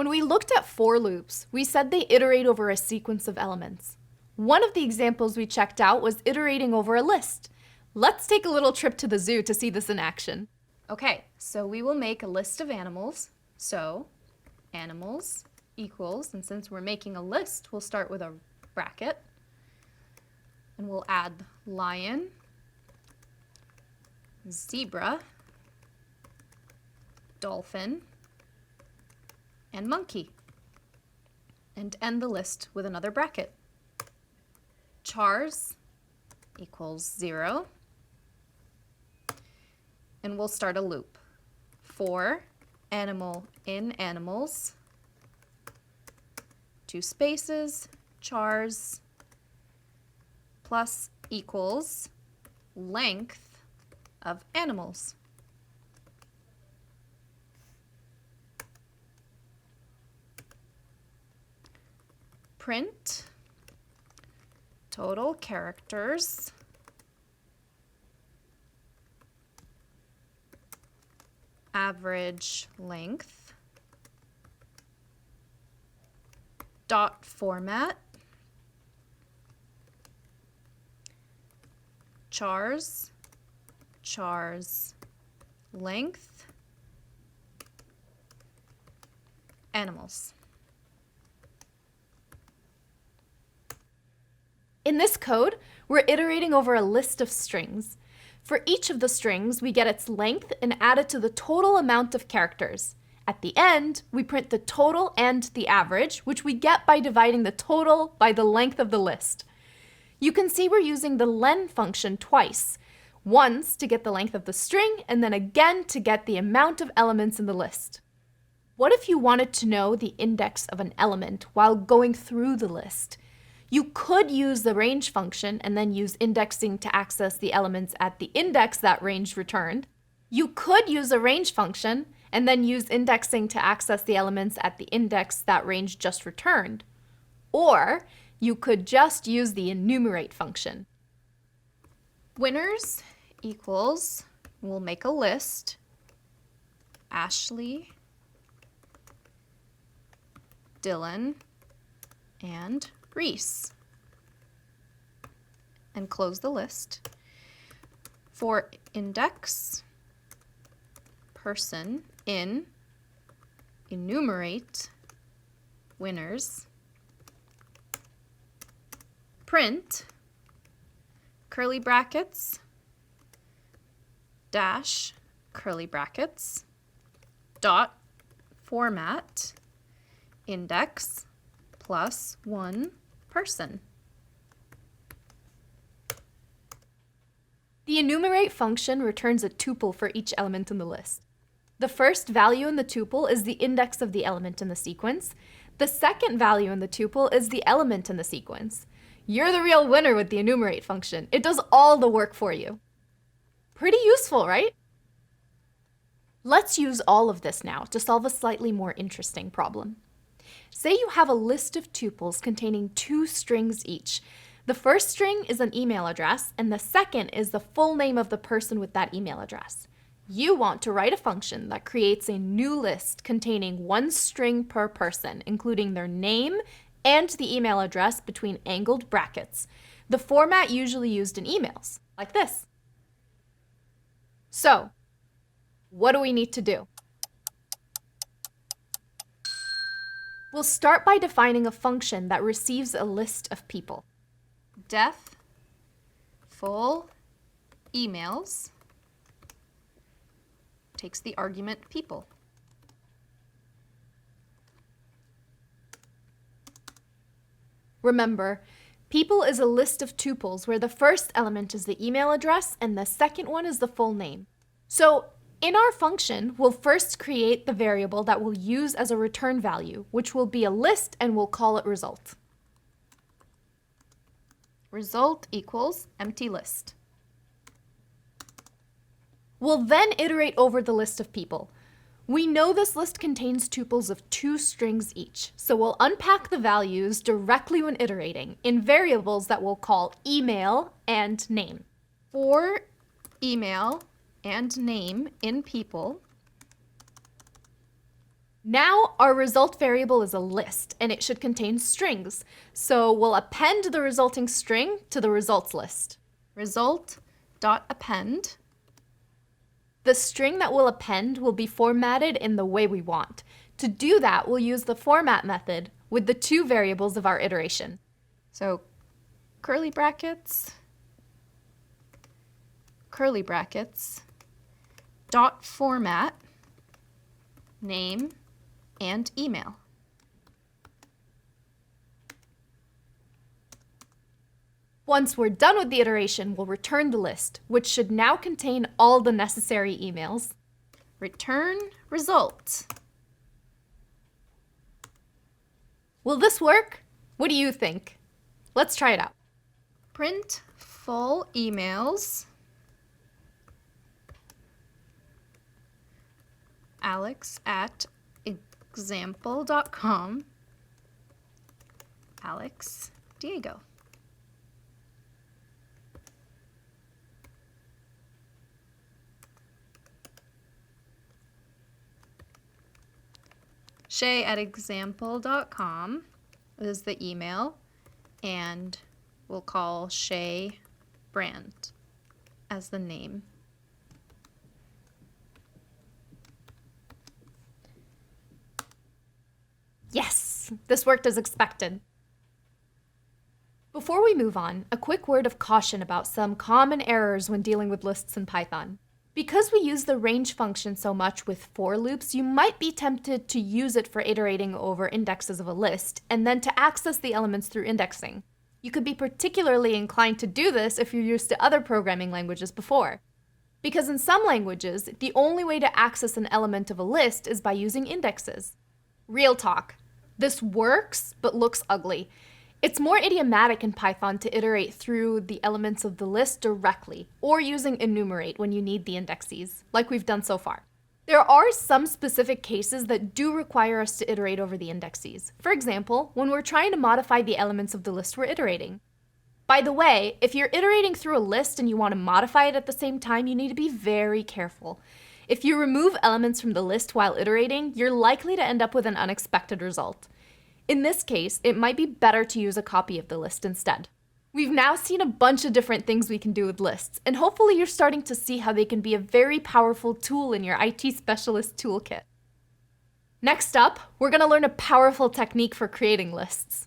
When we looked at for loops, we said they iterate over a sequence of elements. One of the examples we checked out was iterating over a list. Let's take a little trip to the zoo to see this in action. Okay, so we will make a list of animals. So animals equals, and since we're making a list, we'll start with a bracket. And we'll add lion, zebra, dolphin, and monkey. And end the list with another bracket. Chars equals 0. And we'll start a loop. For animal in animals, 2 spaces, chars, plus equals length of animals. Print total characters average length dot format chars length animals. In this code, we're iterating over a list of strings. For each of the strings, we get its length and add it to the total amount of characters. At the end, we print the total and the average, which we get by dividing the total by the length of the list. You can see we're using the len function twice, once to get the length of the string, and then again to get the amount of elements in the list. What if you wanted to know the index of an element while going through the list? You could use the range function and then use indexing to access the elements at the index that range returned. You could use a range function and then use indexing to access the elements at the index that range just returned. Or you could just use the enumerate function. Winners equals, we'll make a list, Ashley, Dylan, and Reese, and close the list. For index person in enumerate winners, print curly brackets dash curly brackets dot format index plus 1 person. The enumerate function returns a tuple for each element in the list. The first value in the tuple is the index of the element in the sequence. The second value in the tuple is the element in the sequence. You're the real winner with the enumerate function. It does all the work for you. Pretty useful, right? Let's use all of this now to solve a slightly more interesting problem. Say you have a list of tuples containing 2 strings each. The first string is an email address, and the second is the full name of the person with that email address. You want to write a function that creates a new list containing 1 string per person, including their name and the email address between angled brackets, the format usually used in emails, like this. So, what do we need to do? We'll start by defining a function that receives a list of people. Def full emails takes the argument people. Remember, people is a list of tuples where the first element is the email address and the second one is the full name. So, in our function, we'll first create the variable that we'll use as a return value, which will be a list, and we'll call it result. Result equals empty list. We'll then iterate over the list of people. We know this list contains tuples of 2 strings each, so we'll unpack the values directly when iterating in variables that we'll call email and name. For email and name in people, Now our result variable is a list, and it should contain strings. So we'll append the resulting string to the results list. Result.append. The string that we'll append will be formatted in the way we want. To do that, we'll use the format method with the two variables of our iteration. So curly brackets, dot format, name, and email. Once we're done with the iteration, we'll return the list, which should now contain all the necessary emails. Return result. Will this work? What do you think? Let's try it out. Print full emails. alex@example.com. Alex Diego. Shay@example.com is the email, and we'll call Shay Brand as the name. Yes, this worked as expected. Before we move on, a quick word of caution about some common errors when dealing with lists in Python. Because we use the range function so much with for loops, you might be tempted to use it for iterating over indexes of a list, and then to access the elements through indexing. You could be particularly inclined to do this if you're used to other programming languages before. Because in some languages, the only way to access an element of a list is by using indexes. Real talk. This works, but looks ugly. It's more idiomatic in Python to iterate through the elements of the list directly, or using enumerate when you need the indexes, like we've done so far. There are some specific cases that do require us to iterate over the indexes. For example, when we're trying to modify the elements of the list we're iterating. By the way, if you're iterating through a list and you want to modify it at the same time, you need to be very careful. If you remove elements from the list while iterating, you're likely to end up with an unexpected result. In this case, it might be better to use a copy of the list instead. We've now seen a bunch of different things we can do with lists, and hopefully you're starting to see how they can be a very powerful tool in your IT specialist toolkit. Next up, we're going to learn a powerful technique for creating lists.